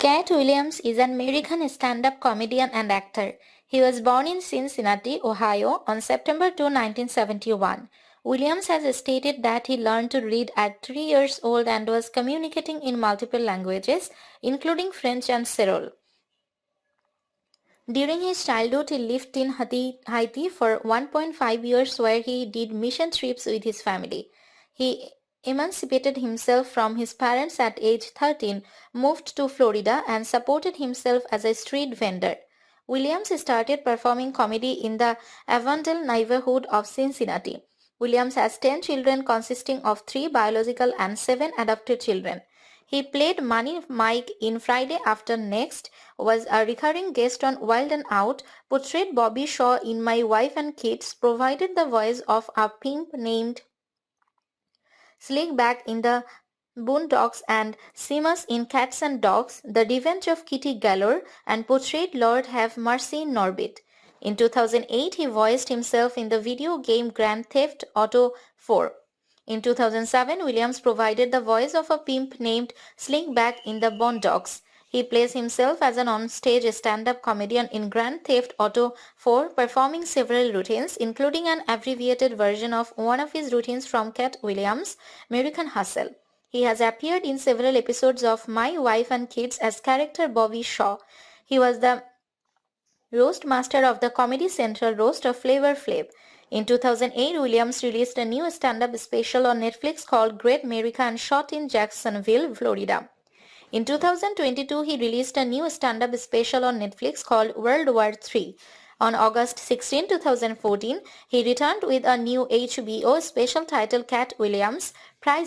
Katt Williams is an American stand-up comedian and actor. He was born in Cincinnati, Ohio on September 2, 1971. Williams has stated that he learned to read at 3 years old and was communicating in multiple languages, including French and Creole. During his childhood, he lived in Haiti for 1.5 years where he did mission trips with his family. He emancipated himself from his parents at age 13, moved to Florida and supported himself as a street vendor. Williams started performing comedy in the Avondale neighborhood of Cincinnati. Williams has 10 children consisting of 3 biological and 7 adopted children. He played Money Mike in Friday After Next, was a recurring guest on Wild and Out, portrayed Bobby Shaw in My Wife and Kids, provided the voice of a pimp named Slickback in the Boondocks and Seamus in Cats and Dogs, The Revenge of Kitty Galore, and portrayed Lord Have Mercy in Norbit. In 2008, he voiced himself in the video game Grand Theft Auto 4. In 2007, Williams provided the voice of a pimp named Slickback in the Boondocks. He plays himself as an on-stage stand-up comedian in Grand Theft Auto 4, performing several routines, including an abbreviated version of one of his routines from Katt Williams' American Hustle. He has appeared in several episodes of My Wife and Kids as character Bobby Shaw. He was the roast master of the Comedy Central roast of Flavor Flav. In 2008, Williams released a new stand-up special on Netflix called Great America and shot in Jacksonville, Florida. In 2022, he released a new stand-up special on Netflix called World War III. On August 16, 2014, he returned with a new HBO special titled Katt Williams, Prize